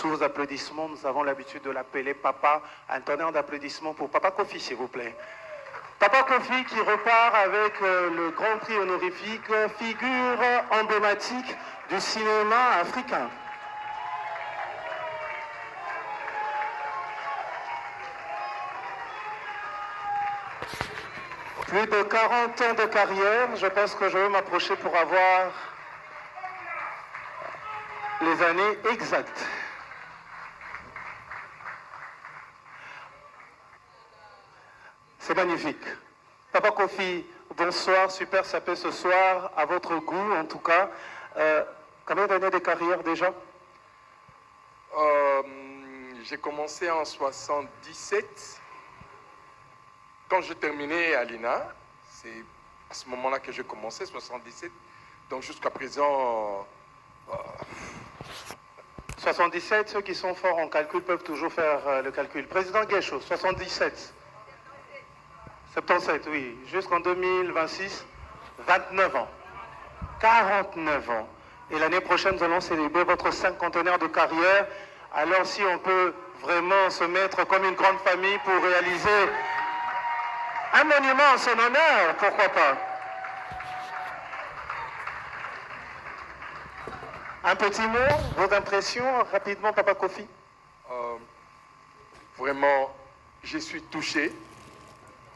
Sous vos applaudissements, nous avons l'habitude de l'appeler Papa. Un tonnerre d'applaudissements pour Papa Kofi, s'il vous plaît. Papa Kofi qui repart avec le Grand Prix honorifique, figure emblématique du cinéma africain. Plus de 40 ans de carrière, je pense que je vais m'approcher pour avoir les années exactes. C'est magnifique. Papa Kofi, bonsoir, super sapé ce soir, à votre goût en tout cas. Combien d'années de carrière déjà? J'ai commencé en 77. Quand je terminais à l'INA, c'est à ce moment-là que j'ai commencé, 77. Donc jusqu'à présent... 77, ceux qui sont forts en calcul peuvent toujours faire le calcul. Président Guécho, 77. 77, oui. Jusqu'en 2026, 29 ans. 49 ans. Et l'année prochaine, nous allons célébrer votre cinquantenaire de carrière. Alors si on peut vraiment se mettre comme une grande famille pour réaliser un monument en son honneur, pourquoi pas? Un petit mot, vos impressions, rapidement, Papa Kofi. Vraiment, je suis touché,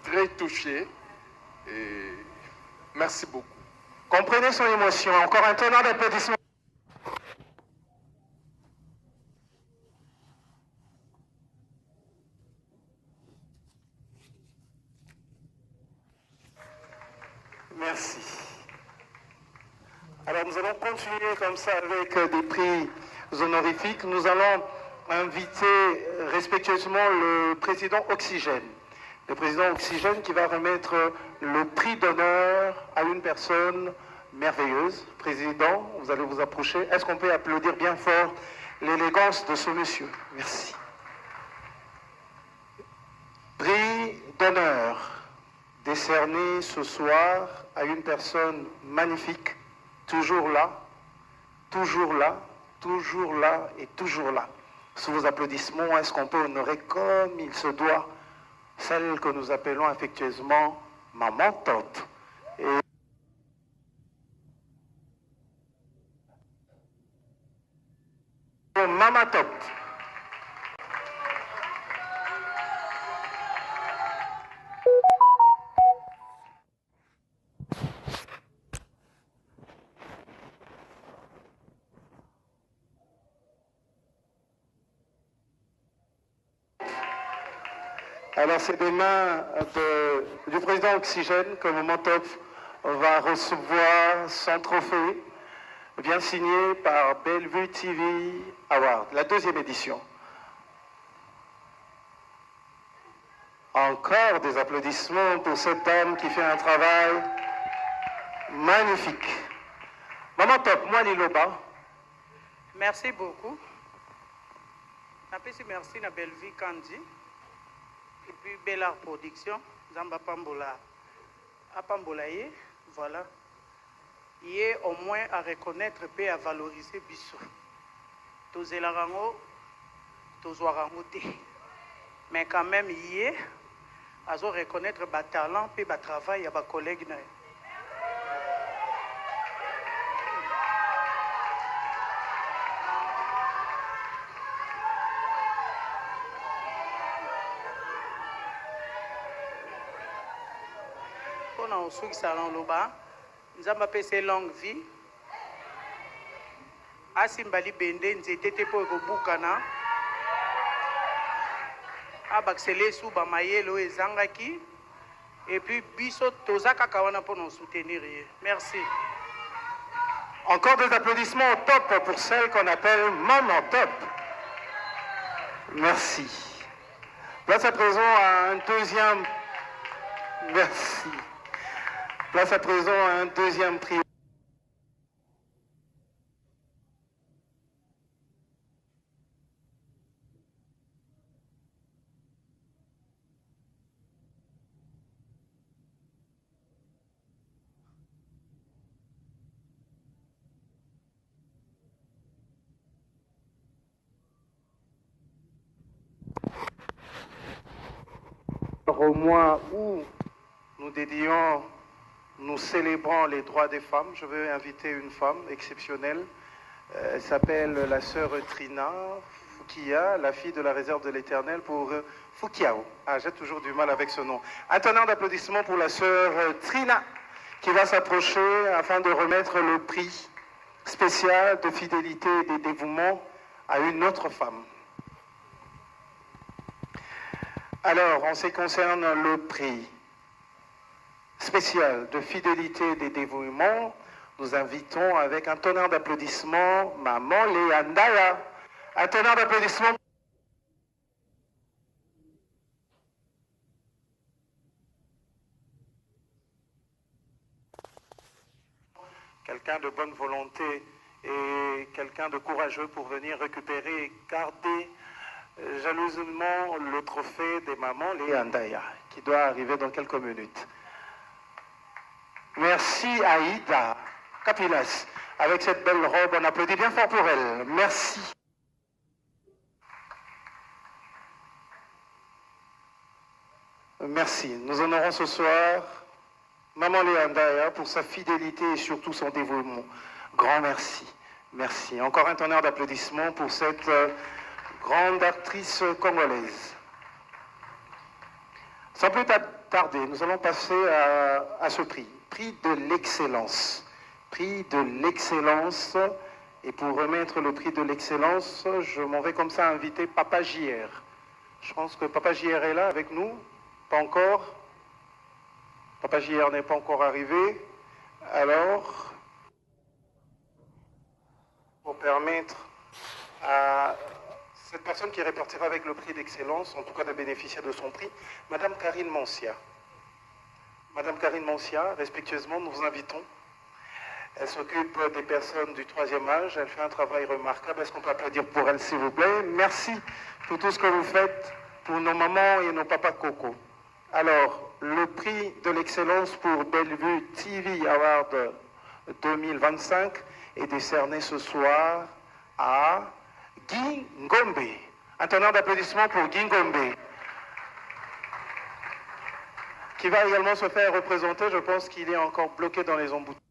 très touché, et merci beaucoup. Comprenez son émotion. Encore un tonnerre d'applaudissements. Merci. Alors nous allons continuer comme ça avec des prix honorifiques. Nous allons inviter respectueusement le président Oxygène. Le président Oxygène qui va remettre le prix d'honneur à une personne merveilleuse. Président, vous allez vous approcher. Est-ce qu'on peut applaudir bien fort l'élégance de ce monsieur? Merci. Prix d'honneur décerné ce soir à une personne magnifique, toujours là, toujours là, toujours là et toujours là. Sous vos applaudissements, est-ce qu'on peut honorer comme il se doit celle que nous appelons affectueusement Maman Top? Et Maman Top. Alors c'est des mains du président Oxygène que Maman Top va recevoir son trophée, bien signé par Bellevue TV Award, la deuxième édition. Encore des applaudissements pour cette dame qui fait un travail magnifique. Maman Top, moi Liloba. Merci beaucoup. Merci à Bellevue Kandi. Et puis Bellard Production, Zamba Pambola. À Pambolaye, voilà. Il y a au moins à reconnaître et à valoriser Bissou. Tous les rangs, tous les mais quand même, il y a à reconnaître le talent et le travail de mes collègues. Ceux qui sont là, nous avons passé longue vie. Asimbali Bende, nous étions pour le Boukana. Abaxele Souba Mayelo et Zangaki. Et puis, Bisso Tozaka Kawana pour nous soutenir. Merci. Encore des applaudissements au top pour celle qu'on appelle Maman Top. Merci. Place à présent à un deuxième. Merci. Place à présent à un deuxième prix. soir, au mois où nous célébrons les droits des femmes, je veux inviter une femme exceptionnelle. Elle s'appelle la sœur Trina Fukia, la fille de la réserve de l'Éternel pour Fukiao. Ah, j'ai toujours du mal avec ce nom. Un tonnerre d'applaudissements pour la sœur Trina qui va s'approcher afin de remettre le prix spécial de fidélité et de dévouement à une autre femme. Alors, en ce qui concerne le prix spécial de fidélité et de dévouement, nous invitons avec un tonnerre d'applaudissements Maman Léa Ndaya. Un tonnerre d'applaudissements. Quelqu'un de bonne volonté et quelqu'un de courageux pour venir récupérer et garder jalousement le trophée des mamans Léa Ndaya, qui doit arriver dans quelques minutes. Merci Aïda Capilas, avec cette belle robe, on applaudit bien fort pour elle. Merci. Merci. Nous honorons ce soir Maman Léa Ndaya pour sa fidélité et surtout son dévouement. Grand merci. Merci. Encore un tonnerre d'applaudissements pour cette grande actrice congolaise. Sans plus tarder, nous allons passer à ce prix. Prix de l'excellence. Prix de l'excellence. Et pour remettre le prix de l'excellence, je m'en vais comme ça inviter Papa JR. Je pense que Papa JR est là avec nous. Pas encore. Papa JR n'est pas encore arrivé. Alors, pour permettre à cette personne qui répartira avec le prix d'excellence, en tout cas de bénéficier de son prix, Madame Karine Mancia. Madame Karine Mancia, respectueusement, nous vous invitons. Elle s'occupe des personnes du 3e âge. Elle fait un travail remarquable. Est-ce qu'on peut applaudir pour elle, s'il vous plaît? Merci pour tout ce que vous faites pour nos mamans et nos papas Coco. Alors, le prix de l'excellence pour Bellevue TV Award 2025 est décerné ce soir à Guy Ngombe. Un tonnerre d'applaudissements pour Guy Ngombe, qui va également se faire représenter. Je pense qu'il est encore bloqué dans les embouteillages.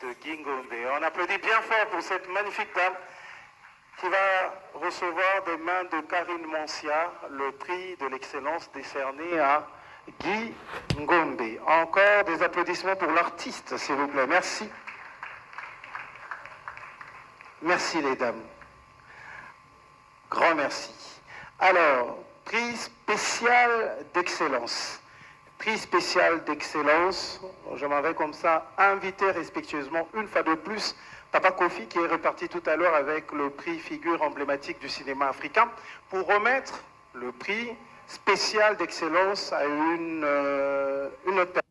De Guingombe. On applaudit bien fort pour cette magnifique dame qui va recevoir des mains de Karine Mancia le prix de l'excellence décerné à Guy Ngombe. Encore des applaudissements pour l'artiste, s'il vous plaît. Merci. Merci les dames. Grand merci. Alors, prix spécial d'excellence. Prix spécial d'excellence, je m'en vais comme ça inviter respectueusement une fois de plus Papa Kofi qui est reparti tout à l'heure avec le prix figure emblématique du cinéma africain pour remettre le prix spécial d'excellence à une autre personne.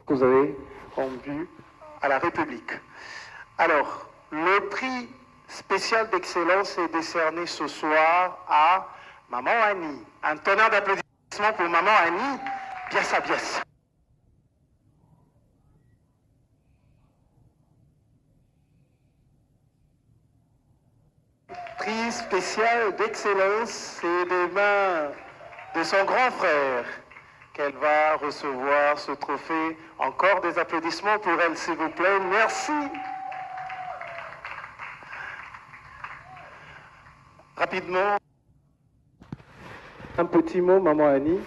Vous avez en vue à la République. Alors, le prix spécial d'excellence est décerné ce soir à Maman Annie. Un tonnerre d'applaudissements pour Maman Annie. Biasa, biasa. Prix spécial d'excellence, c'est des mains de son grand frère qu'elle va recevoir ce trophée. Encore des applaudissements pour elle, s'il vous plaît. Merci. Rapidement, un petit mot, Maman Annie.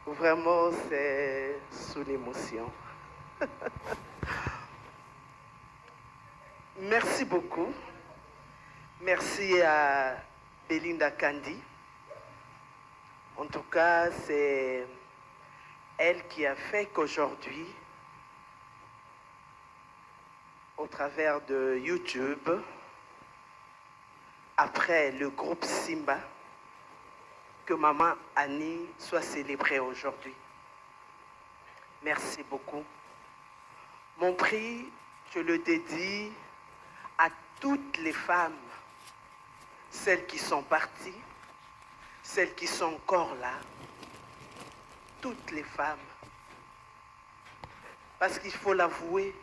Vraiment, c'est sous l'émotion. Merci beaucoup. Merci à Belinda Kandi. En tout cas, c'est elle qui a fait qu'aujourd'hui, au travers de YouTube, après le groupe Simba, que Maman Annie soit célébrée aujourd'hui. Merci beaucoup. Mon prix, je le dédie à toutes les femmes, celles qui sont parties, celles qui sont encore là, toutes les femmes. Parce qu'il faut l'avouer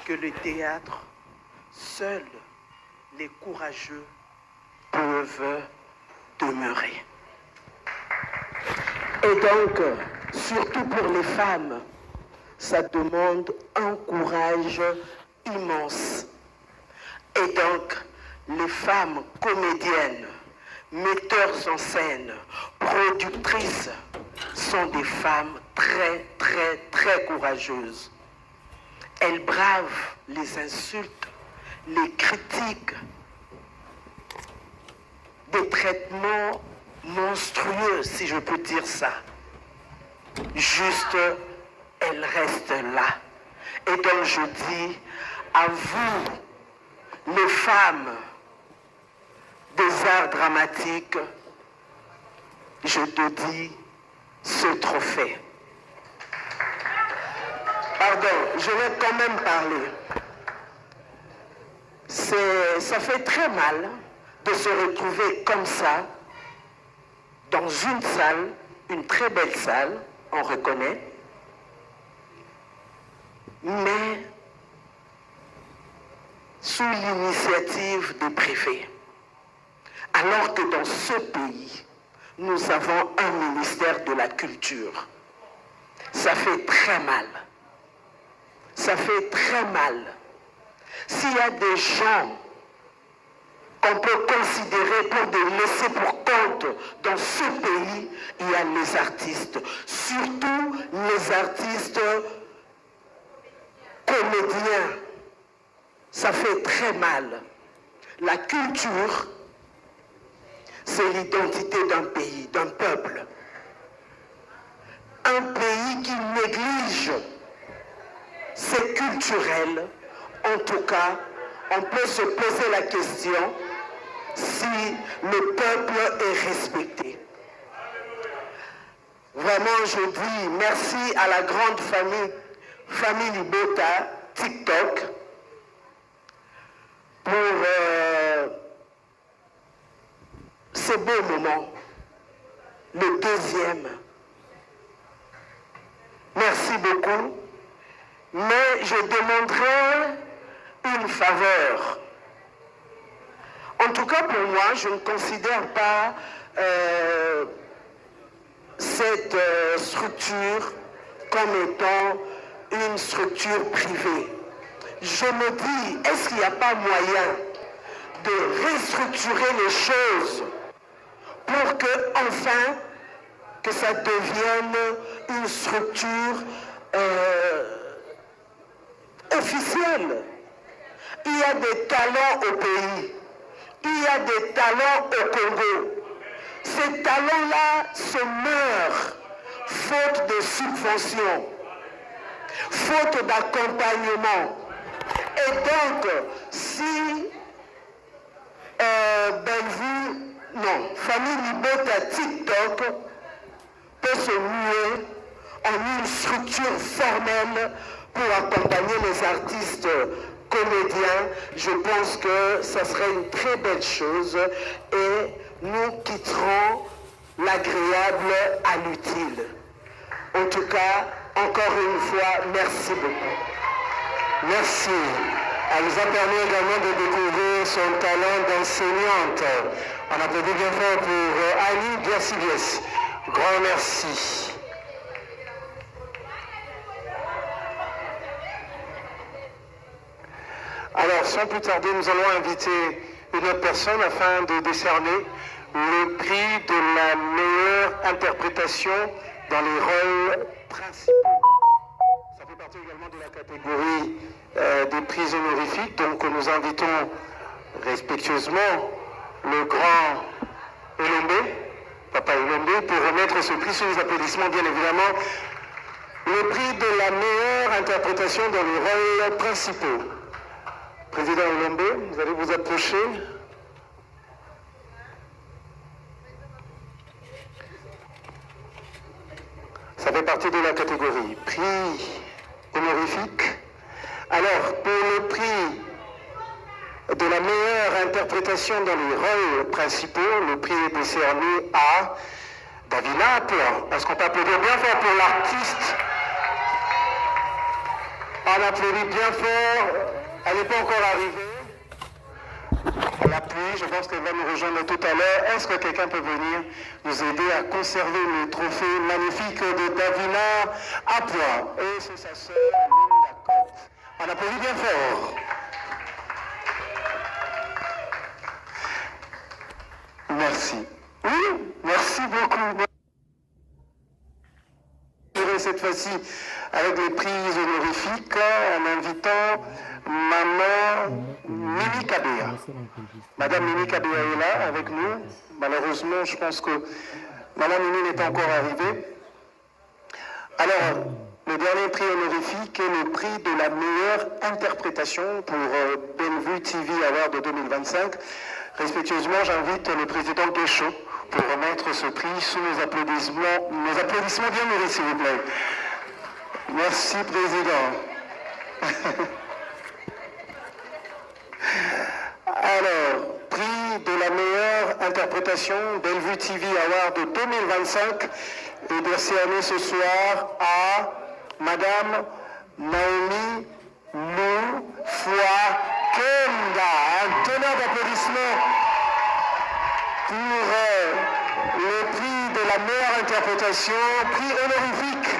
que le théâtre, seuls les courageux peuvent demeurer. Et donc, surtout pour les femmes, ça demande un courage immense. Et donc, les femmes comédiennes, metteurs en scène, productrices, sont des femmes très, très, très courageuses. Elles bravent les insultes, les critiques, des traitements monstrueux, si je peux dire ça. Juste, elles restent là. Et donc je dis à vous, les femmes des arts dramatiques, je te dis ce trophée. Pardon, je vais quand même parler. Ça fait très mal de se retrouver comme ça, dans une salle, une très belle salle, on reconnaît, mais sous l'initiative des préfets. Alors que dans ce pays, nous avons un ministère de la culture. Ça fait très mal. Ça fait très mal. S'il y a des gens qu'on peut considérer pour des laissés pour compte dans ce pays, il y a les artistes. Surtout les artistes comédiens. Ça fait très mal. La culture, c'est l'identité d'un pays, d'un peuple. Un pays qui néglige ses culturels, en tout cas, on peut se poser la question si le peuple est respecté. Vraiment, je dis merci à la grande famille Libota, TikTok, pour ces beaux moments. Le deuxième. Merci beaucoup. Mais je demanderai une faveur. En tout cas, pour moi, je ne considère pas cette structure comme étant une structure privée. Je me dis, est-ce qu'il n'y a pas moyen de restructurer les choses pour que, enfin, que ça devienne une structure officielle? Il y a des talents au pays. Il y a des talents au Congo. Ces talents-là se meurent faute de subventions, faute d'accompagnement. Et donc, si Famille Libota TikTok peut se muer en une structure formelle pour accompagner les artistes comédiens, je pense que ça serait une très belle chose et nous quitterons l'agréable à l'utile. En tout cas, encore une fois, merci beaucoup. Merci. Elle nous a permis également de découvrir son talent d'enseignante. On applaudit bien fort pour Annie Diassibies. Grand merci. Alors, sans plus tarder, nous allons inviter une autre personne afin de décerner le prix de la meilleure interprétation dans les rôles principaux. Ça fait partie également de la catégorie des prix honorifiques. Donc, nous invitons respectueusement le grand Olombe, Papa Olombe, pour remettre ce prix sous les applaudissements, bien évidemment. Le prix de la meilleure interprétation dans les rôles principaux. Président Olombe, vous allez vous approcher. Ça fait partie de la catégorie prix honorifique. Alors, pour le prix de la meilleure interprétation dans les rôles principaux, le prix est décerné à Davina Apua. Est-ce qu'on peut applaudir bien fort pour l'artiste? On applaudit bien fort. Elle n'est pas encore arrivée. Elle appuie, je pense qu'elle va nous rejoindre tout à l'heure. Est-ce que quelqu'un peut venir nous aider à conserver le trophée magnifique de Davina Apua? Et c'est sa sœur Linda Cotte. On applaudit bien fort. Merci. Oui, merci beaucoup. Cette fois-ci avec les prix honorifiques en invitant Maman Mimi Kabea. Madame Mimi Kabea est là avec nous. Malheureusement, je pense que Madame Mimi n'est pas encore arrivée. Alors, le dernier prix honorifique est le prix de la meilleure interprétation pour Bellevue TV Award de 2025. Respectueusement, j'invite le président Guéchaud pour remettre ce prix sous nos applaudissements bien mérités, s'il vous plaît. Merci, Président. Alors, prix de la meilleure interprétation Bellevue TV Award 2025 est décerné ce soir à Madame Naomi Moufouakenda. Un tonnerre d'applaudissements pour le prix de la meilleure interprétation, prix honorifique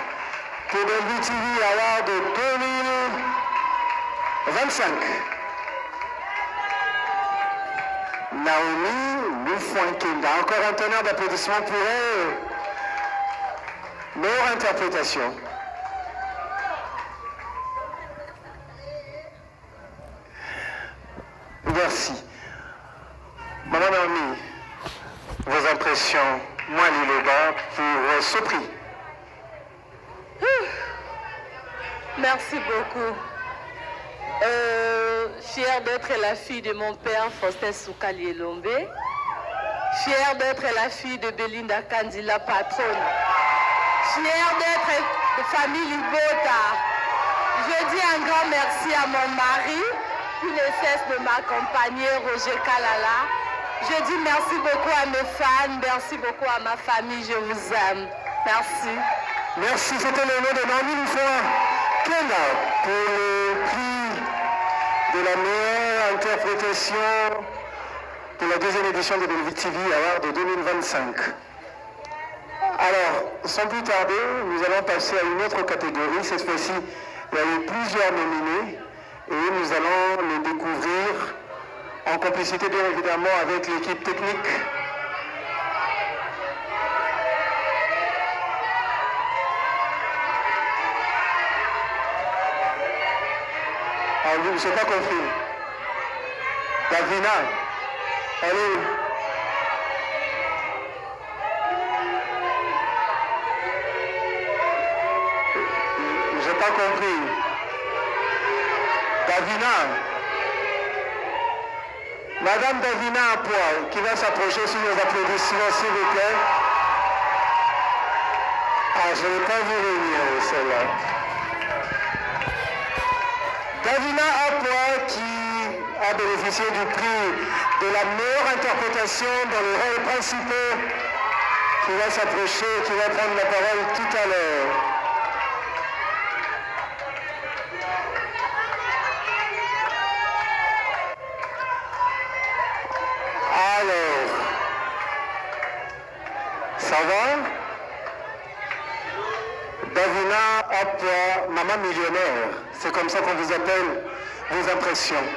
pour Bellevue TV Award 2025. Naomi Moufouakenda. Encore un tonnerre d'applaudissements pour elle. Meilleure interprétation. Merci. Madame Naomi, vos impressions, moi Liloba, pour ce prix. Merci beaucoup. Fière d'être la fille de mon père, Faustin Soukali Elombe. Fière d'être la fille de Belinda Kandila, patronne. Fière d'être de famille Libota. Je dis un grand merci à mon mari qui ne cesse de m'accompagner, Roger Kalala. Je dis merci beaucoup à mes fans, merci beaucoup à ma famille, je vous aime. Merci. Merci, c'était le nom de Naomi Moufouakenda pour le prix de la meilleure interprétation de la deuxième édition de Bellevue TV Award de 2025. Alors, sans plus tarder, nous allons passer à une autre catégorie. Cette fois-ci, il y a eu plusieurs nominés et nous allons les découvrir en complicité bien évidemment avec l'équipe technique. Ah oui, je n'ai pas compris. Davina, allez. J'ai pas compris. Davina. Madame Davina Apua, qui va s'approcher sous les applaudissements, s'il vous plaît. Ah, je n'ai pas vu venir celle-là. Davina Apua qui a bénéficié du prix de la meilleure interprétation dans les rôles principaux, qui va s'approcher, qui va prendre la parole tout à l'heure. Alors, ça va? Davina Apua, maman millionnaire, c'est comme ça qu'on vous appelle. Vos impressions?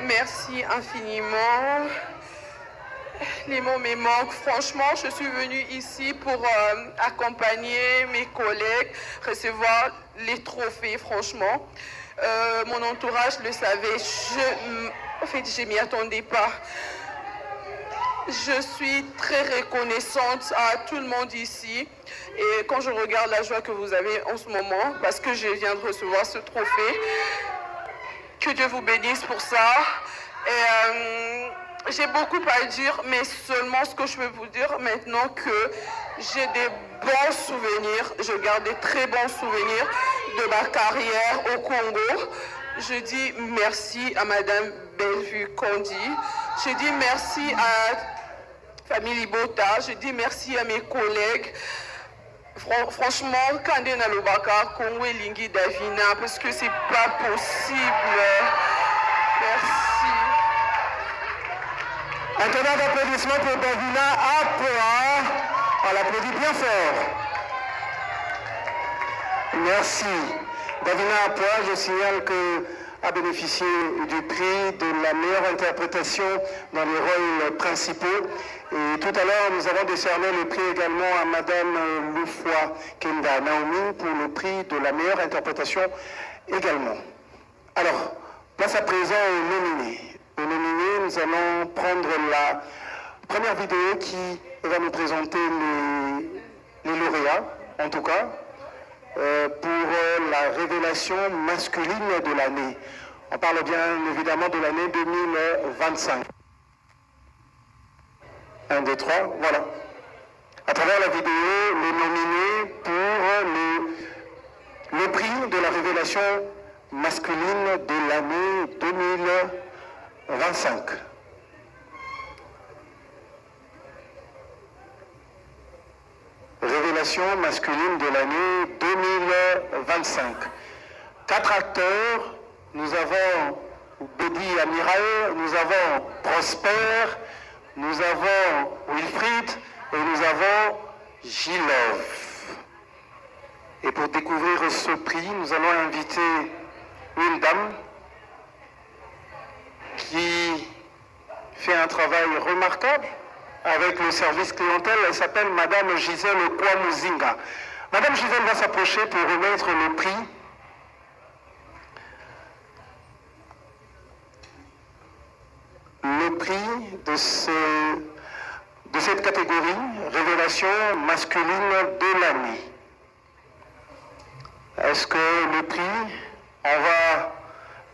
Merci infiniment. Les mots me manquent. Franchement, je suis venue ici pour accompagner mes collègues, recevoir les trophées, franchement. Mon entourage le savait. En fait, je ne m'y attendais pas. Je suis très reconnaissante à tout le monde ici. Et quand je regarde la joie que vous avez en ce moment, parce que je viens de recevoir ce trophée, que Dieu vous bénisse pour ça. Et j'ai beaucoup à dire, mais seulement ce que je peux vous dire maintenant que j'ai des bons souvenirs, je garde des très bons souvenirs de ma carrière au Congo. Je dis merci à Madame Bellevue Kondi. Je dis merci à famille Libota, je dis merci à mes collègues. Franchement, quand on a le Bakar, Congo et Lingui Davina, parce que c'est pas possible. Merci. Un tonnerre d'applaudissements pour Davina Apoa. On l'applaudit bien fort. Merci. Davina Apoa, je signale que a bénéficié du prix de la meilleure interprétation dans les rôles principaux. Et tout à l'heure, nous avons décerné le prix également à Madame Loufoua Kenda Naomi pour le prix de la meilleure interprétation également. Alors, place à présent aux nominés. Aux nominés, nous allons prendre la première vidéo qui va nous présenter les lauréats, en tout cas, pour la révélation masculine de l'année. On parle bien évidemment de l'année 2025. 1, 2, 3, voilà. À travers la vidéo, les nominés pour le prix de la révélation masculine de l'année 2025. Révélation masculine de l'année 2025. 4 acteurs, nous avons Bédi Amiral, nous avons Prosper, nous avons Wilfried et nous avons Gilov. Et pour découvrir ce prix, nous allons inviter une dame qui fait un travail remarquable avec le service clientèle. Elle s'appelle Madame Gisèle Kwamuzinga. Madame Gisèle va s'approcher pour remettre le prix. Le prix de cette catégorie, révélation masculine de l'année. Est-ce que le prix, on va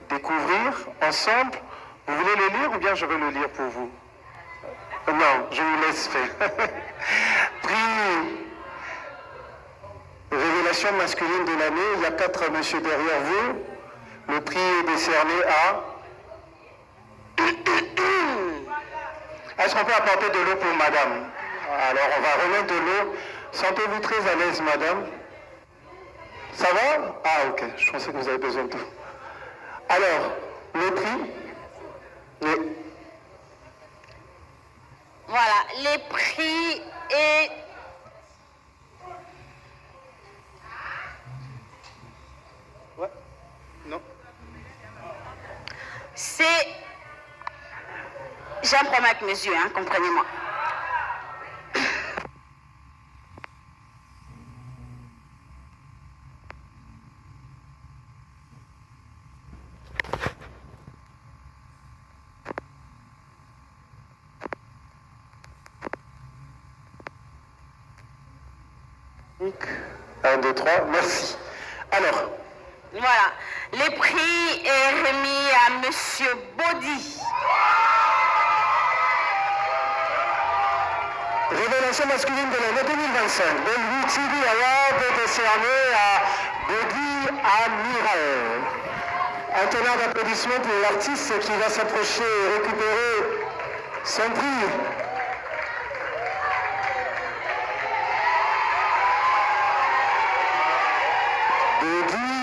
découvrir ensemble? Vous voulez le lire ou bien je vais le lire pour vous? Non, je vous laisse faire. Prix révélation masculine de l'année, il y a 4 messieurs derrière vous. Le prix est décerné à... Est-ce qu'on peut apporter de l'eau pour madame? Alors, on va remettre de l'eau. Sentez-vous très à l'aise, madame? Ça va? Ah, ok. Je pensais que vous avez besoin de tout. Alors, le prix? Oui. Voilà, les prix et... Ouais. Non. C'est... J'en prends avec mes yeux, hein, comprenez-moi. Un, deux, trois, merci. Alors. Voilà, les prix est remis à Monsieur Body. Révélation masculine de l'année 2025. Bellevue TV Award est décerné à Body Amiral. Un tonnerre d'applaudissements pour l'artiste qui va s'approcher et récupérer son prix. Body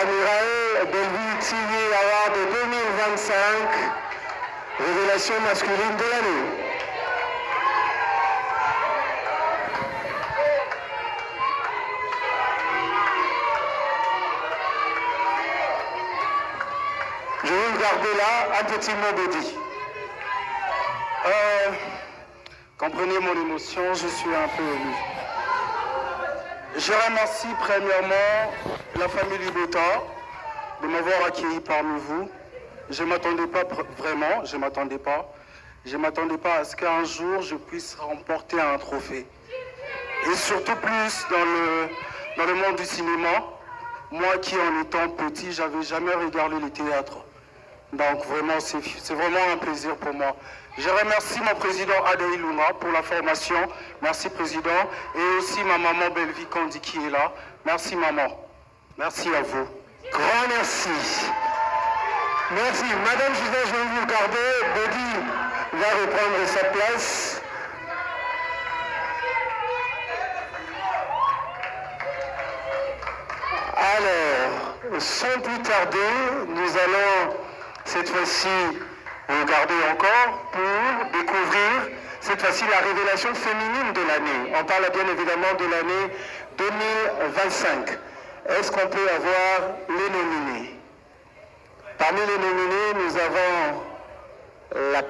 Amiral Bellevue TV Award 2025. Révélation masculine de l'année. Je vais vous garder là un petit mot Body. Comprenez mon émotion, je suis un peu ému. Je remercie premièrement la famille Libota de m'avoir accueilli parmi vous. Je ne m'attendais pas vraiment, je ne m'attendais pas à ce qu'un jour je puisse remporter un trophée. Et surtout plus dans le monde du cinéma, moi qui en étant petit, j'avais jamais regardé le théâtre. Donc vraiment, c'est vraiment un plaisir pour moi. Je remercie mon président Adaï Lunga pour la formation. Merci président. Et aussi ma maman Bellevue Kondi qui est là. Merci maman. Merci à vous. Grand merci. Merci. Madame Gisèle, je vais vous garder. Body va reprendre sa place. Alors, sans plus tarder, nous allons cette fois-ci regarder encore pour découvrir cette fois-ci la révélation féminine de l'année. On parle bien évidemment de l'année 2025. Est-ce qu'on peut avoir les nominés? Parmi les nominés, nous avons la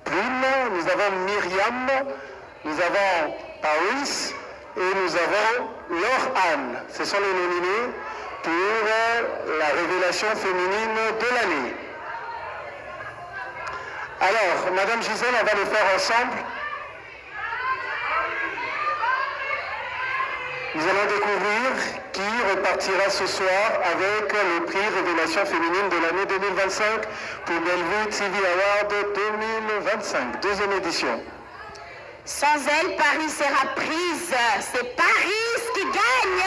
Plume, nous avons Myriam, nous avons Paris et nous avons Laure-Anne. Ce sont les nominés pour la révélation féminine de l'année. Alors, Madame Gisèle, on va le faire ensemble. Nous allons découvrir qui repartira ce soir avec le prix Révélation féminine de l'année 2025 pour Bellevue TV Award 2025, deuxième édition. Sans elle, Paris sera prise. C'est Paris qui gagne.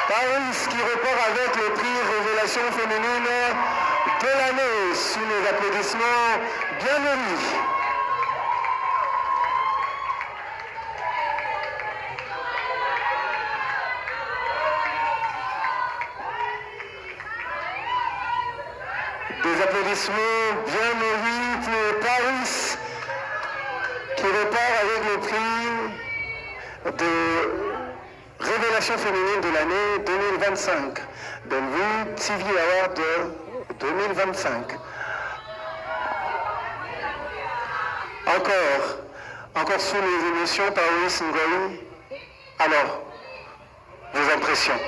Paris qui repart avec le prix Révélation féminine de l'année, sous les applaudissements bienvenus. Des applaudissements bien mérités pour Paris qui repart avec le prix de Révélation féminine de l'année 2025, Bellevue TV Award 2025. Encore sous les émotions, Paris Ngoï. Alors, vos impressions?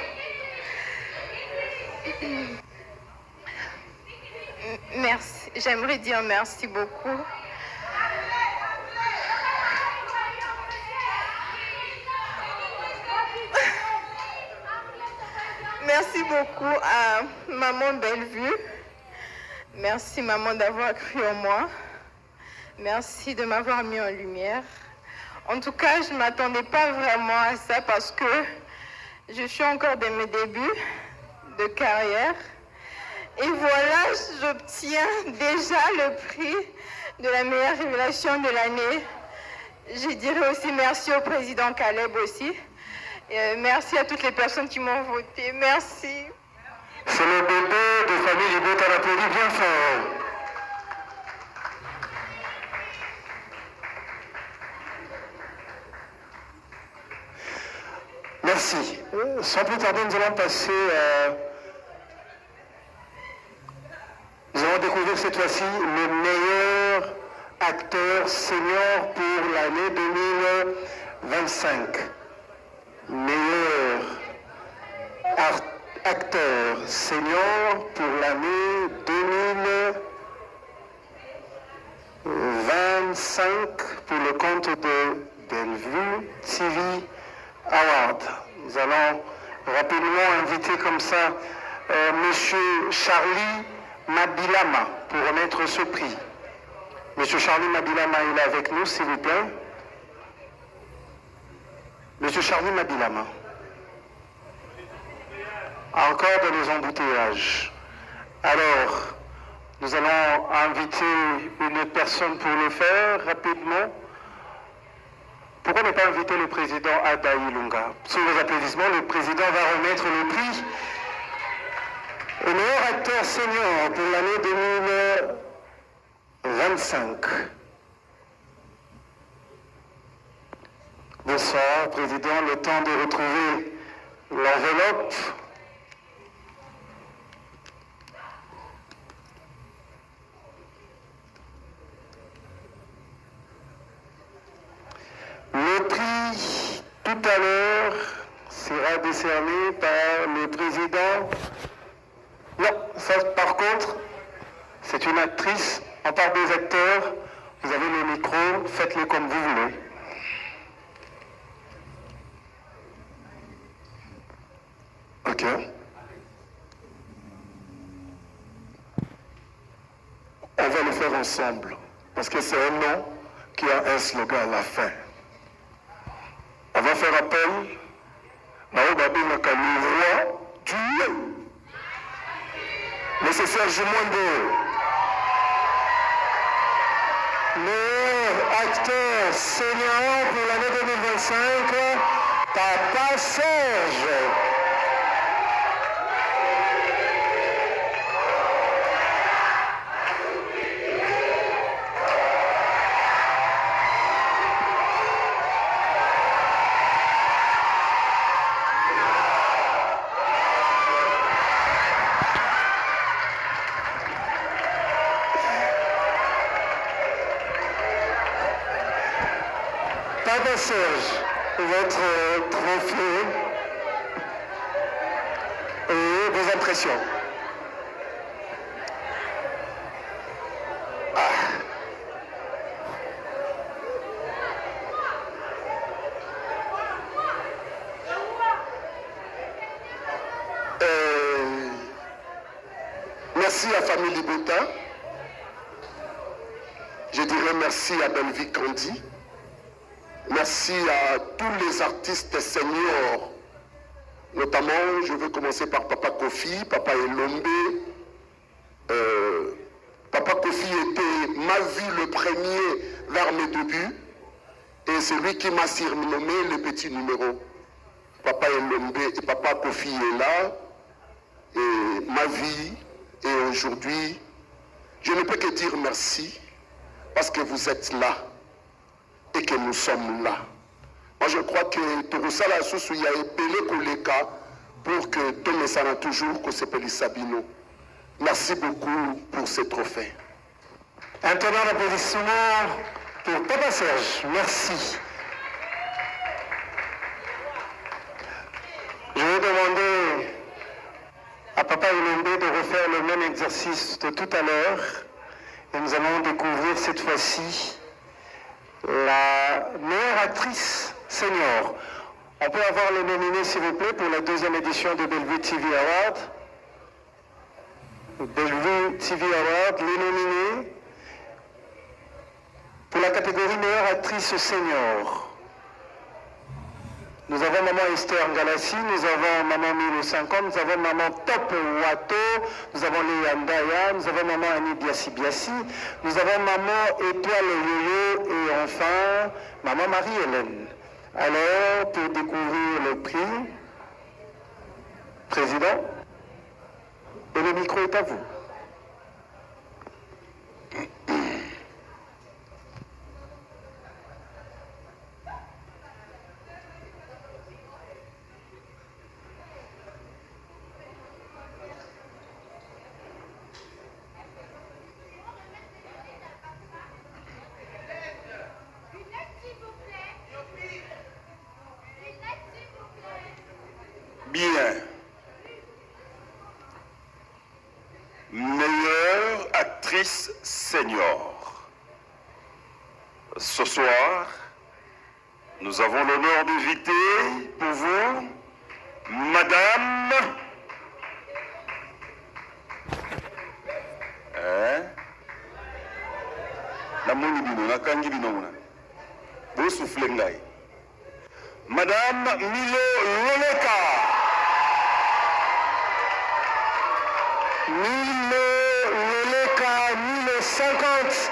Merci. J'aimerais dire merci beaucoup. Merci beaucoup à Maman Bellevue. Merci Maman d'avoir cru en moi. Merci de m'avoir mis en lumière. En tout cas, je ne m'attendais pas vraiment à ça parce que je suis encore dans mes débuts de carrière. Et voilà, j'obtiens déjà le prix de la meilleure révélation de l'année. Je dirais aussi merci au président Caleb aussi. Merci à toutes les personnes qui m'ont voté. Merci. C'est le bébé de famille Libot, on applaudit bien fort. Merci. Sans plus tarder, nous allons passer nous allons découvrir cette fois-ci le meilleur acteur senior pour l'année 2025. Meilleur acteur senior pour l'année 2025 pour le compte de Bellevue TV Award. Nous allons rapidement inviter comme ça Monsieur Charlie Mabilama pour remettre ce prix. Monsieur Charlie Mabilama est là avec nous, s'il vous plaît. Monsieur Charlie Mabilama. Encore dans les embouteillages. Alors, nous allons inviter une personne pour le faire rapidement. Pourquoi ne pas inviter le président Adaï Lunga? Sous les applaudissements, le président va remettre le prix au meilleur acteur senior pour l'année 2025. Bonsoir, Président. Le temps de retrouver l'enveloppe. Le prix, tout à l'heure, sera décerné par le Président. Non, ça, par contre, c'est une actrice. On parle des acteurs. Vous avez le micro, faites-le comme vous voulez. Ok. On va le faire ensemble, parce que c'est un nom qui a un slogan à la fin. On va faire appel à le roi du Monsieur Serge Mwando, meilleur acteur senior pour l'année 2025, Papa Serge. Papa Serge, votre trophée et vos impressions. Merci à Famille Libota. Je dirais merci à Belleville Candy. Merci à tous les artistes seniors. Notamment, je veux commencer par Papa Kofi, Papa Elombe. Papa Kofi était ma vie le premier vers mes débuts. Et c'est lui qui m'a surnommé le petit numéro. Papa Elombe et Papa Kofi est là. Et ma vie, et aujourd'hui, je ne peux que dire merci parce que vous êtes là et que nous sommes là. Moi, je crois que Torosala Soussou y a épelé Koleka pour que Tom Sana toujours que c'est Sabino. Merci beaucoup pour ce trophée. Un tonnerre d'applaudissements pour Papa Serge. Merci. Je vais demander à Papa Elombe de refaire le même exercice de tout à l'heure. Et nous allons découvrir cette fois-ci la meilleure actrice senior. On peut avoir les nominés, s'il vous plaît, pour la deuxième édition de Bellevue TV Award. Bellevue TV Award, les nominés pour la catégorie meilleure actrice senior. Nous avons Maman Esther Ngalassi, nous avons Maman Milo 50, nous avons Maman Top Wato, nous avons Léa Ndaya, nous avons Maman Annie Biassi Biassi, nous avons Maman Étoile Yoyo et enfin Maman Marie-Hélène. Alors, pour découvrir le prix, Président, et le micro est à vous. Bien. Meilleure actrice senior. Ce soir, nous avons l'honneur d'inviter pour vous Madame Madame Milo Loleka. Milo Loleka, Milo 50,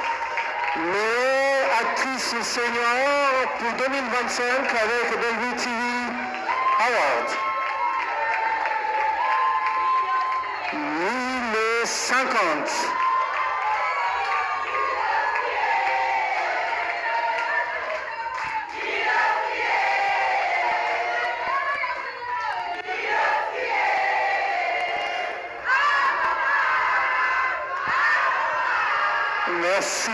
meilleure actrice senior pour 2025 avec Bellevue TV Award. Milo 50. Merci.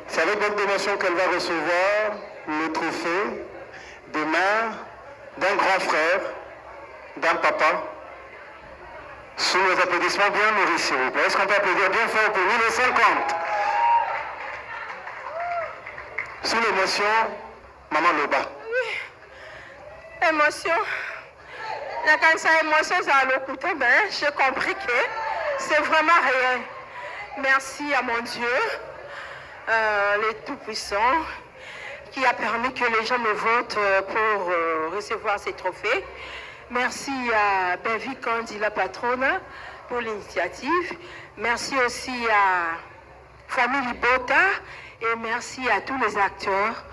C'est avec bonne émotion qu'elle va recevoir le trophée des mains d'un grand frère, d'un papa, sous les applaudissements bien nourris, s'il vous plaît. Est-ce qu'on peut applaudir bien fort pour 1950? Sous l'émotion, Maman Loba. Oui, émotion. Quand ça émotion, ça a le côté, j'ai compris que c'est vraiment réel. Merci à mon Dieu. les Tout-Puissants, qui a permis que les gens me votent pour recevoir ces trophées. Merci à Benvi Kandi, la patronne, pour l'initiative. Merci aussi à Famille Bota et merci à tous les acteurs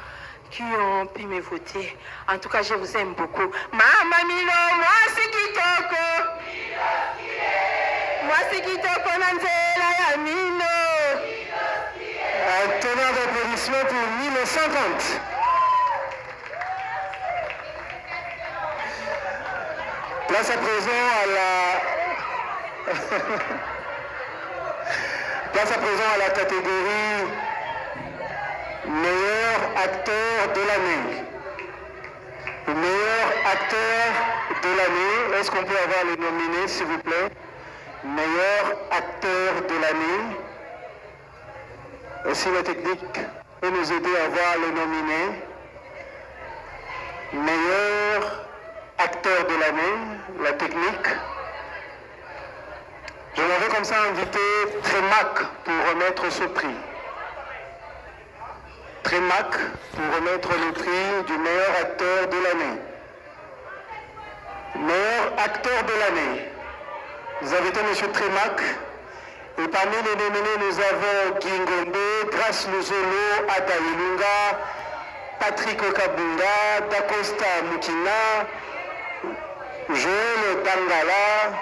qui ont pu me voter. En tout cas, je vous aime beaucoup. Mama Milo, moi c'est Kitoko. Moi c'est Kitoko Nanzela Yamino. Un tonnerre d'applaudissements pour 1050. Place à présent à la catégorie meilleur acteur de l'année. Le meilleur acteur de l'année. Est-ce qu'on peut avoir les nominés, s'il vous plaît? Meilleur acteur de l'année. Aussi la technique peut nous aider à voir les nominés. Meilleur acteur de l'année, la technique. Je m'avais comme ça invité Trémac pour remettre ce prix. Trémac pour remettre le prix du meilleur acteur de l'année. Meilleur acteur de l'année. Nous invitons M. Trémac. Et parmi les nominés, nous avons Gingombe, Grace Luzolo, Ada Ilunga, Patrick Okabunga, Dacosta Mukina, Joël Dangala,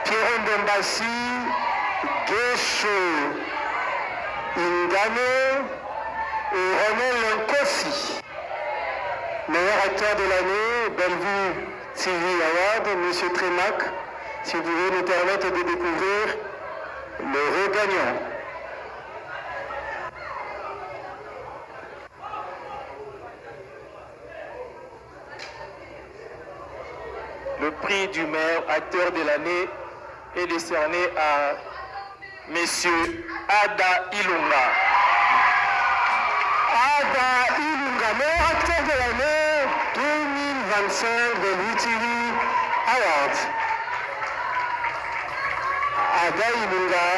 Pierre Ndombassi, Gesho Ingano et René Lenkosi. Meilleur acteur de l'année, Bellevue TV Award, M. Trémac, si vous pouvez nous permettre de découvrir le gagnant. Le prix du meilleur acteur de l'année est décerné à Monsieur Ada Ilunga. Ada Ilunga, meilleur acteur de l'année 2025 de l'UTV Award. Ada Ilunga